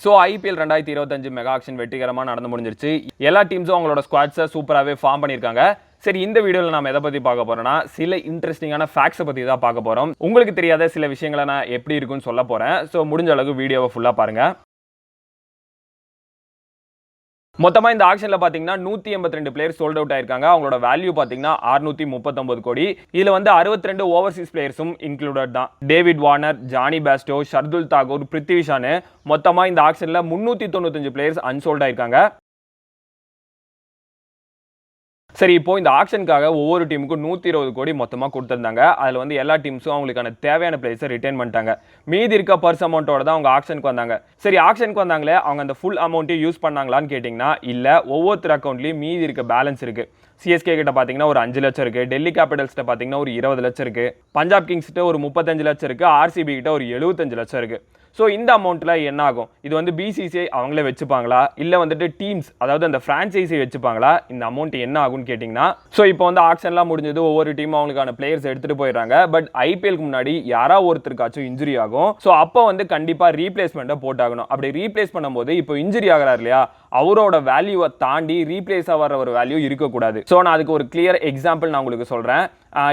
So IPL 2025 mega action வெற்றிகரமாக நடந்து முடிஞ்சிருச்சு. எல்லா டீம்ஸும் அவங்களோட ஸ்குவாட்ஸை சூப்பராகவே ஃபார்ம் பண்ணியிருக்காங்க. சரி, இந்த வீடியோவில் நம்ம எதை பற்றி பார்க்க போகிறோம்னா சில இன்ட்ரெஸ்டிங்கான ஃபேக்ட்ஸை பற்றி தான் பார்க்க போகிறோம். உங்களுக்கு தெரியாத சில விஷயங்களை நான் எப்படி இருக்குன்னு சொல்ல போகிறேன். ஸோ முடிஞ்ச அளவுக்கு வீடியோவை ஃபுல்லாக பாருங்கள். மொத்தமாக இந்த ஆக்ஷனில் பார்த்தீங்கன்னா 182 பிளேயர்ஸ் சோல்ட் அவுட் ஆயிருக்காங்க. அவங்களோட வேல்யூ பார்த்தீங்கன்னா 639 கோடி. இதில் வந்து 62 ஓவர்சீஸ் பிளேயர்ஸும் இன்க்ளூடட் தான். David Warner, Jonny Bairstow, Shardul Thakur, Prithvi ஷான்னு மொத்தமாக இந்த ஆக்ஷனில் 395 பிளேயர்ஸ் அன்சோல்ட் ஆயிருக்காங்க. சரி, இப்போ இந்த ஆக்ஷனுக்காக ஒவ்வொரு டீமுக்கும் 120 கோடி மொத்தமாக கொடுத்துருந்தாங்க. அதில் வந்து எல்லா டீம்ஸும் அவங்களுக்கான தேவையான பிளேயர்ஸை ரிட்டைன் பண்ணிட்டாங்க. மீதி இருக்க பர்ஸ் அமௌண்ட்டோட தான் அவங்க ஆக்ஷனுக்கு வந்தாங்க. சரி, ஆக்ஷனுக்கு வந்தாங்களே, அவங்க அந்த ஃபுல் அமௌண்ட்டையும் யூஸ் பண்ணாங்களான்னு கேட்டிங்கன்னா இல்லை. ஒவ்வொருத்தர் அக்கௌண்ட்லேயும் மீதி இருக்க பேலன்ஸ் இருக்குது. சிஎஸ்கே கிட்ட பார்த்தீங்கன்னா ஒரு 5 லட்சம் இருக்குது. டெல்லி கேபிட்டல்ஸ்கிட்ட பார்த்தீங்கன்னா ஒரு 20 லட்சம் இருக்குது. பஞ்சாப் கிங்ஸ்கிட்ட ஒரு 35 லட்சம் இருக்குது. ஆர்சிபி கிட்ட ஒரு 75 லட்சம் இருக்குது. ஸோ இந்த அமௌண்ட்டில் என்ன ஆகும்? இது வந்து பிசிசிஐ அவங்களே வச்சுப்பாங்களா, இல்லை வந்துட்டு டீம்ஸ், அதாவது அந்த ஃப்ரான்ச்சைஸி வச்சுப்பாங்களா? இந்த அமௌண்ட் என்ன ஆகும்னு கேட்டிங்கன்னா, ஸோ இப்போ வந்து ஆக்ஷன்லாம் முடிஞ்சது, ஒவ்வொரு டீமும் அவங்களுக்கான பிளேயர்ஸ் எடுத்துகிட்டு போயிடுறாங்க. பட் ஐபிஎல்க்கு முன்னாடி யாராவது ஒருத்தருக்காச்சும் இன்ஜுரி ஆகும். ஸோ அப்போ வந்து கண்டிப்பாக ரீப்ளேஸ்மெண்ட்டை போட்டாகணும். அப்படி ரீப்ளேஸ் பண்ணும்போது இப்போ இன்ஜுரி ஆகிறார் இல்லையா, அவரோட வேல்யூவை தாண்டி ரீப்ளேஸ் ஆகிற ஒரு வேல்யூ இருக்கக்கூடாது. ஸோ நான் அதுக்கு ஒரு கிளியர் எக்ஸாம்பிள் நான் உங்களுக்கு சொல்கிறேன்.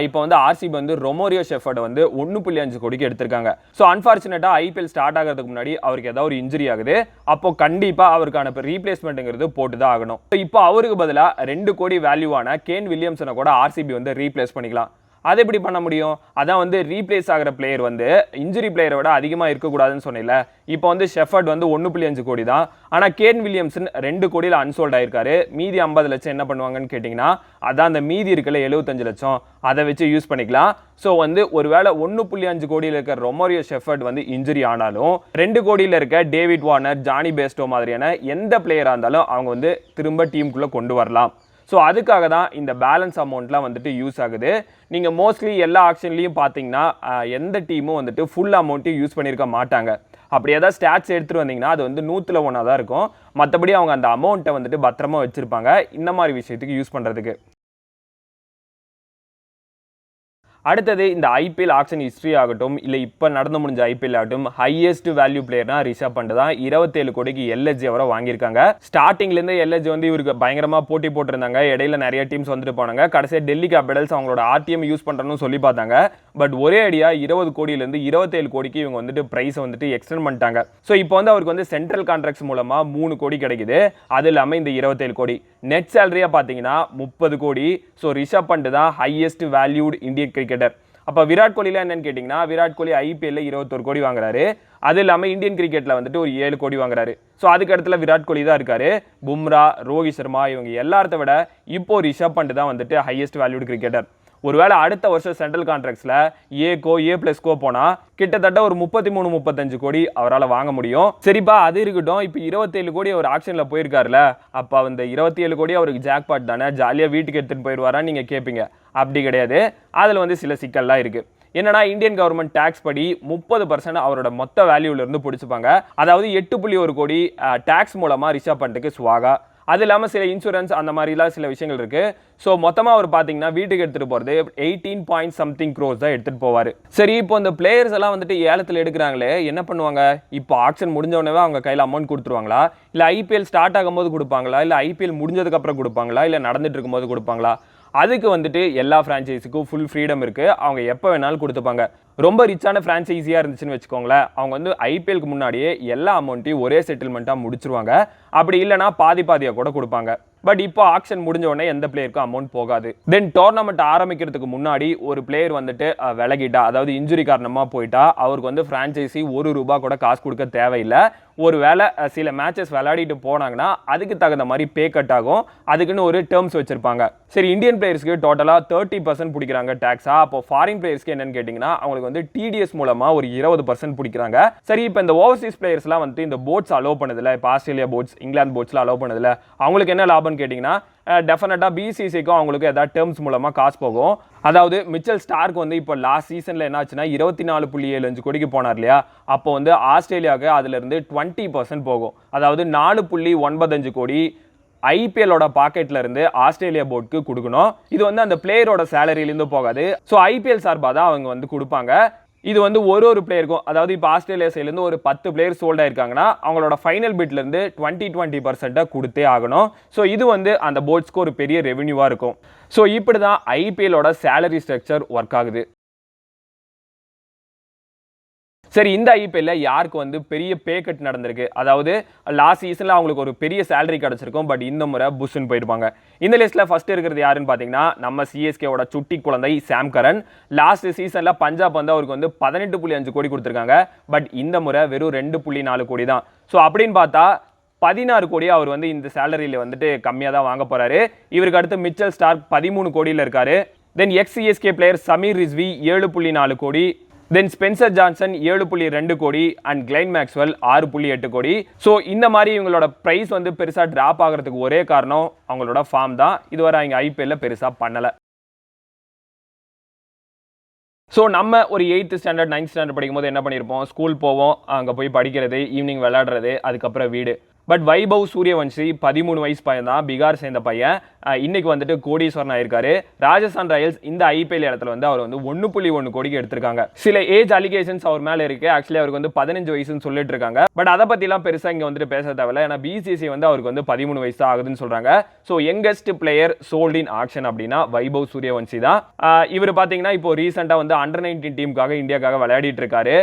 இப்போ வந்து ஆர்சிபி வந்து ரொமோரியோ ஷெஃபர்ட் வந்து 1.5 கோடிக்கு எடுத்திருக்காங்க. ஸோ அன்ஃபார்ச்சுனேட்டாக ஐபிஎல் ஸ்டார்ட் ஆகிறதுக்கு முன்னாடி அவருக்கு ஏதாவது ஒரு இன்ஜுரி ஆகுது. அப்போ கண்டிப்பாக அவருக்கான ரீப்ளேஸ்மெண்ட்டுங்கிறது போட்டு தான் ஆகணும். இப்போ அவருக்கு பதிலாக 2 கோடி வேல்யூவான கேன் வில்லியம்சனை கூட ஆர்சிபி வந்து ரீப்ளேஸ் பண்ணிக்கலாம். அது எப்படி பண்ண முடியும்? அதான் வந்து ரீப்ளேஸ் ஆகிற பிளேயர் வந்து இன்ஜுரி பிளேயரை விட அதிகமாக இருக்கக்கூடாதுன்னு சொன்னேன்ல. இப்போ வந்து ஷெஃபர்ட் வந்து 1.5 கோடி தான். ஆனால் கேன் வில்லியம்சன் 2 கோடியில் அன்சோல்ட் ஆயிருக்காரு. மீதி 50 லட்சம் என்ன பண்ணுவாங்கன்னு கேட்டிங்கன்னா, அதான் அந்த மீதி இருக்கல 75 லட்சம், அதை வச்சு யூஸ் பண்ணிக்கலாம். ஸோ வந்து ஒருவேளை 1.5 கோடியில் இருக்க ரொமோரியோ ஷெஃபர்ட் வந்து இன்ஜுரி ஆனாலும் 2 கோடியில் இருக்க டேவிட் வார்னர், ஜானி பேஸ்டோ மாதிரியான எந்த பிளேயராக இருந்தாலும் அவங்க வந்து திரும்ப டீமுக்குள்ளே கொண்டு வரலாம். ஸோ அதுக்காக தான் இந்த பேலன்ஸ் அமௌண்ட்லாம் வந்துட்டு யூஸ் ஆகுது. நீங்கள் மோஸ்ட்லி எல்லா ஆக்ஷன்லையும் பார்த்தீங்கன்னா எந்த டீமும் வந்துட்டு ஃபுல் அமௌண்ட்டையும் யூஸ் பண்ணியிருக்க மாட்டாங்க. அப்படி ஏதாவது ஸ்டாட்ஸ் எடுத்துகிட்டு வந்தீங்கன்னா அது வந்து 100ல் 1 தான் இருக்கும். மற்றபடி அவங்க அந்த அமௌண்ட்டை வந்துட்டு பத்திரமா வச்சுருப்பாங்க இந்த மாதிரி விஷயத்துக்கு யூஸ் பண்ணுறதுக்கு. அடுத்தது இந்த ஐபிஎல் ஆக்ஷன் ஹிஸ்ட்ரி ஆகட்டும், இல்லை இப்போ நடந்து முடிஞ்ச ஐபிஎல் ஆகட்டும், ஹையஸ்ட் வேல்யூ பிளேயர்னா ரிஷப் பண்ட் தான். 27 கோடிக்கு எல்எஸ்ஜி அவரை வாங்கியிருக்காங்க. ஸ்டார்டிங்லேருந்து எல்எஸ்ஜி வந்து இவருக்கு பயங்கரமாக போட்டி போட்டிருந்தாங்க. இடையில நிறைய டீம்ஸ் வந்துட்டு போனாங்க. கடைசியாக டெல்லி கேபிட்டல்ஸ் அவங்களோட ஆர்டிஎம் யூஸ் பண்ணுறன்னு சொல்லி பார்த்தாங்க. பட் ஒரே அடியா 20 கோடியிலேருந்து 27 கோடிக்கு இவங்க வந்துட்டு ப்ரைஸை வந்துட்டு எக்ஸ்டெண்ட் பண்ணிட்டாங்க. ஸோ இப்போ வந்து அவருக்கு வந்து சென்ட்ரல் கான்ட்ராக்ட்ஸ் மூலமாக 3 கோடி கிடைக்குது. அது இல்லாமல் இந்த 27 கோடி நெட் சேலரியாக பார்த்தீங்கன்னா 30 கோடி. ஸோ ரிஷப் பண்ட் தான் ஹையஸ்ட் வேல்யூட் இந்தியன் கிரிக்கெட்டர். அப்போ விராட் கோலியில் என்னன்னு கேட்டிங்கன்னா, விராட் கோலி ஐபிஎல்ல 21 கோடி வாங்குறாரு. அது இல்லாமல் இந்தியன் கிரிக்கெட்டில் வந்துட்டு ஒரு 7 கோடி வாங்குறாரு. ஸோ அதுக்கு இடத்துல விராட் கோலி தான் இருக்காரு. பும்ரா, ரோஹித் சர்மா இவங்க எல்லாத்த விட இப்போ ரிஷப் பண்ட் தான் வந்துட்டு ஹையஸ்ட் வேல்யூட் கிரிக்கெட்டர். ஒருவேளை அடுத்த வருஷம் சென்ட்ரல் கான்ட்ராக்ட்ஸில் ஏ+கோ போனால் கிட்டத்தட்ட ஒரு 33-35 கோடி அவரால் வாங்க முடியும். சரிப்பா, அது இருக்கட்டும். இப்போ 27 கோடி அவர் ஆக்ஷனில் போயிருக்காருல, அப்போ அந்த 27 கோடி அவருக்கு ஜாக்பாட் தானே, ஜாலியாக வீட்டுக்கு எடுத்துகிட்டு போயிடுவாரான்னு நீங்கள் கேட்பீங்க. அப்படி கிடையாது. அதில் வந்து சில சிக்கல்லாம் இருக்குது. என்னன்னா, இந்தியன் கவர்மெண்ட் டேக்ஸ் படி 30% அவரோட மொத்த வேல்யூவிலிருந்து பிடிச்சிப்பாங்க. அதாவது 8.1 கோடி டேக்ஸ் மூலமாக ரிஷப் பண்ட்டுக்கு சுவாகா. அது இல்லாமல் சில இன்சூரன்ஸ் அந்த மாதிரிலாம் சில விஷயங்கள் இருக்குது. ஸோ மொத்தமாக அவர் பார்த்தீங்கன்னா வீட்டுக்கு எடுத்துகிட்டு போகிறது 18 crores தான் எடுத்துகிட்டு போவார். சரி, இப்போ இந்த பிளேயர்ஸ் எல்லாம் வந்துட்டு ஏலத்தில் எடுக்கிறாங்களே, என்ன பண்ணுவாங்க? இப்போ ஆக்ஷன் முடிஞ்சவொடனே அவங்க கையில் அமௌண்ட் கொடுத்துருவாங்களா, இல்லை ஐபிஎல் ஸ்டார்ட் ஆகும்போது கொடுப்பாங்களா, இல்லை ஐபிஎல் முடிஞ்சதுக்கப்புறம் கொடுப்பாங்களா, இல்லை நடந்துட்டு இருக்கும்போது கொடுப்பாங்களா? அதுக்கு வந்துட்டு எல்லா ஃப்ரான்ச்சைஸிக்கும் ஃபுல் ஃப்ரீடம் இருக்குது. அவங்க எப்போ வேணாலும் கொடுத்துப்பாங்க. ரொம்ப ரிச்சான ஃப்ரான்ச்சைஸியாக இருந்துச்சுன்னு வச்சுக்கோங்களேன், அவங்க வந்து ஐபிஎல்க்கு முன்னாடியே எல்லா அமௌண்ட்டையும் ஒரே செட்டில்மெண்ட்டாக முடிச்சிருவாங்க. அப்படி இல்லைனா பாதியாக கூட கொடுப்பாங்க. பட் இப்போ ஆக்ஷன் முடிஞ்ச உடனே எந்த பிளேயருக்கும் அமௌண்ட் போகாது. தென் டோர்னமெண்ட் ஆரம்பிக்கிறதுக்கு முன்னாடி ஒரு பிளேயர் வந்துட்டு விலகிட்டா, அதாவது இன்ஜுரி காரணமாக போயிட்டா, அவருக்கு வந்து ஃப்ரான்ச்சைஸி ₹1 கூட காசு கொடுக்க தேவையில்லை. ஒரு வேளை சில மேட்சஸ் விளையாடிட்டு போனாங்கன்னா அதுக்கு தகுந்த மாதிரி பே கட் ஆகும். அதுக்குன்னு ஒரு டேர்ம்ஸ் வச்சிருப்பாங்க. சரி, இந்தியன் பிளேயர்ஸ்க்கு டோட்டலாக 30% பிடிக்கிறாங்க டேக்ஸா. அப்போ ஃபாரின் பிளேயர்ஸ்க்கு என்னன்னு கேட்டிங்கன்னா, அவங்களுக்கு வந்து டிடிஎஸ் மூலமாக ஒரு 20% பிடிக்கிறாங்க. சரி, இப்போ இந்த ஓவர்சீஸ் பிளேயர்ஸ்லாம் வந்துட்டு இந்த போட்ஸ் அலோவ் பண்ணதில்லை. இப்போ ஆஸ்திரேலியா போட்ஸ், இங்கிலாந்து போட்ஸ்லாம் அலோவ் பண்ணதில்லை. அவங்களுக்கு என்ன லாபம்னு கேட்டிங்கன்னா, டெஃபினட்டாக பிசிசிக்கும் அவங்களுக்கு ஏதாவது டேர்ம்ஸ் மூலமாக காசு போகும். அதாவது மிச்சல் ஸ்டார்க் வந்து இப்போ லாஸ்ட் சீசனில் என்ன ஆச்சுன்னா 24.75 கோடிக்கு போனார் இல்லையா, அப்போ வந்து ஆஸ்திரேலியாவுக்கு அதிலிருந்து 20% போகும். அதாவது 4.95 கோடி ஐபிஎல்லோட பாக்கெட்ல இருந்து ஆஸ்திரேலியா போர்டுக்கு கொடுக்கணும். இது வந்து அந்த பிளேயரோட சேலரியிலேருந்து போகாது. ஸோ ஐபிஎல் சார்பாக தான் அவங்க வந்து கொடுப்பாங்க. இது வந்து ஒரு பிளேயருக்கும், அதாவது இப்போ ஆஸ்திரேலியா சைட்லேருந்து ஒரு 10 பிளேயர் சோல்ட் ஆயிருக்காங்கன்னா அவங்களோட ஃபைனல் பிட்லேருந்து 20% கொடுத்தே ஆகணும். ஸோ இது வந்து அந்த போர்ட்ஸ்க்கு ஒரு பெரிய ரெவென்யூவாக இருக்கும். ஸோ இப்படி தான் ஐபிஎல்லோட சேலரி ஸ்ட்ரக்சர் ஒர்க் ஆகுது. சரி, இந்த ஐபிஎல்ல யாருக்கு வந்து பெரிய பே கட் நடந்திருக்கு, அதாவது லாஸ்ட் சீசன்ல அவங்களுக்கு ஒரு பெரிய சேலரி கிடைச்சிருக்கும், பட் இந்த முறை புஷ்ன்னு போயிருப்பாங்க. இந்த லிஸ்ட்ல ஃபர்ஸ்ட் இருக்கிறது யாருன்னு பாத்தீங்கன்னா நம்ம சிஎஸ்கேவோட சுட்டி குழந்தை சாம் கரன். லாஸ்ட் சீசன்ல பஞ்சாப் வந்து அவருக்கு வந்து 18.5 கோடி கொடுத்திருக்காங்க, பட் இந்த முறை வெறும் 2.4 கோடி தான். ஸோ அப்படின்னு பார்த்தா 16 கோடி அவர் வந்து இந்த சேலரியில வந்துட்டு கம்மியாக தான் வாங்க போறாரு. இவருக்கு அடுத்து மிச்சல் ஸ்டார்க் 13 கோடியில் இருக்காரு. Then ex CSK player Sameer Rizvi 7.4 கோடி. தென் ஸ்பென்சர் ஜான்சன் 7.2 கோடி அண்ட் கிளைன் மேக்ஸ்வெல் 6.8 கோடி. ஸோ இந்த மாதிரி இவங்களோட பிரைஸ் வந்து பெருசாக டிராப் ஆகிறதுக்கு ஒரே காரணம் அவங்களோட ஃபார்ம் தான். இதுவரை அவங்க ஐபிஎல்ல பெருசாக பண்ணலை. ஸோ நம்ம ஒரு 8th ஸ்டாண்டர்ட் 9th ஸ்டாண்டர்ட் படிக்கும்போது என்ன பண்ணியிருப்போம், ஸ்கூல் போவோம், அங்கே போய் படிக்கிறது, ஈவினிங் விளையாடுறது, அதுக்கப்புறம் வீடு. பட் வைபவ் சூரியவன்ஷி 13 வயசு பையன் தான், பீகார் சேர்ந்த பையன். இன்னைக்கு வந்துட்டு கோடீஸ்வரன் ஆயிருக்காரு. ராஜஸ்தான் ராயல்ஸ் இந்த ஐபிஎல் இடத்துல வந்து அவர் வந்து 1.1 கோடிக்கு எடுத்திருக்காங்க. சில ஏஜ் அலிகேஷன்ஸ் அவர் மேல இருக்கு. ஆக்சுவலி அவருக்கு வந்து 15 வயசுன்னு சொல்லிட்டு இருக்காங்க. பட் அதை பத்திலாம் பெருசா இங்க வந்துட்டு பேச தேவையில்ல. ஏன்னா பிசிசி வந்து அவருக்கு வந்து 13 வயசு தான் ஆகுதுன்னு சொல்றாங்க. So youngest player sold in action அப்படின்னா வைபவ் சூரியவன்ஷி தான். இவர் பாத்தீங்கன்னா இப்போ ரீசெண்டா வந்து அண்டர் 19 டீமுக்காக இந்தியாக்காக விளையாடிட்டு இருக்காரு.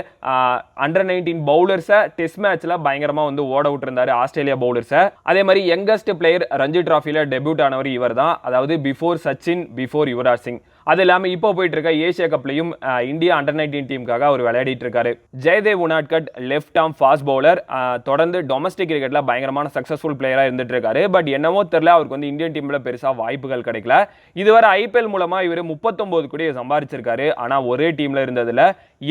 அண்டர் 19 பவுலர்ஸை டெஸ்ட் மேட்ச்ல பயங்கரமா வந்து ஓட விட்டுருந்தாரு ஆஸ்திரேலியா பவுலர்ஸை. அதே மாதிரி யங்கஸ்ட் பிளேயர் ரஞ்சி டிராஃபில டெபியூட் ஆனவர் இவர் தான், அதாவது பிஃபோர் சச்சின், பிஃபோர் யுவராஜ் சிங். அது இல்லாமல் இப்போ போயிட்டு இருக்க ஏசியா கப்லையும் இந்தியா அண்டர் 19 டீமுக்காக அவர் விளையாடிட்டு இருக்காரு. Jaydev Unadkat left arm fast bowler, தொடர்ந்து டொமஸ்டிக் கிரிக்கெட்ல பயங்கரமான சக்சஸ்ஃபுல் பிளேயரா இருந்துட்டு இருக்காரு. பட் என்னவோ தெரியல, அவருக்கு வந்து இந்தியன் டீம்ல பெருசா வாய்ப்புகள் கிடைக்கல. இதுவரை ஐபிஎல் மூலமா இவர் 39 கோடி சம்பாதிச்சிருக்காரு. ஆனா ஒரே டீம்ல இருந்ததுல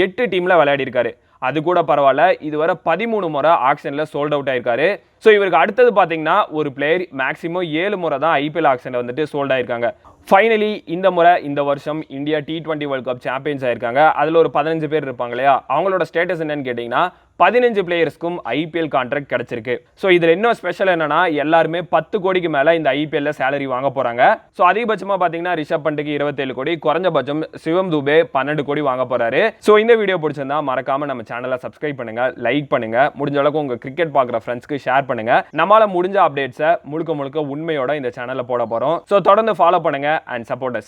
8 டீம்ல விளையாடி இருக்காரு. அது கூட பரவாயில்ல, இதுவரை 13 முறை ஆக்ஷன்ல சோல்ட் அவுட் ஆயிருக்காரு. ஸோ இவருக்கு அடுத்தது பார்த்தீங்கன்னா ஒரு பிளேயர் மேக்ஸிமம் 7 முறை தான் ஐபிஎல் ஆக்ஷன்ல வந்துட்டு சோல்ட் ஆயிருக்காங்க. ஃபைனலி இந்த முறை இந்த வருஷம் India T20 world cup champions ஆயிருக்காங்க. அதில் ஒரு 15 பேர் இருப்பாங்க இல்லையா, அவங்களோட ஸ்டேட்டஸ் என்னன்னு கேட்டிங்கன்னா 15 பிளேயர்ஸ்க்கும் ஐபிஎல் கான்ட்ராக்ட் கிடைச்சிருக்கு. ஸோ இதில் இன்னும் ஸ்பெஷல் என்னன்னா எல்லாருமே 10 கோடிக்கு மேலே இந்த ஐபிஎல்ல சேலரி வாங்க போறாங்க. ஸோ அதிகபட்சமாக பார்த்தீங்கன்னா ரிஷப் பண்ட்டுக்கு 27 கோடி, குறைஞ்சபட்சம் சிவம் துபே 12 கோடி வாங்க போறாரு. ஸோ இந்த வீடியோ பிடிச்சிருந்தா மறக்காம நம்ம சேனலை சப்ஸ்கிரைப் பண்ணுங்க, லைக் பண்ணுங்க, முடிஞ்ச அளவுக்கு உங்க கிரிக்கெட் பார்க்குற ஃப்ரெண்ட்ஸ்க்கு ஷேர் பண்ணுங்க. நம்மளால முடிஞ்ச அப்டேட்ஸை முழுக்க உண்மையோட இந்த சேனல்ல போட போறோம். ஸோ தொடர்ந்து ஃபாலோ பண்ணுங்க and support us.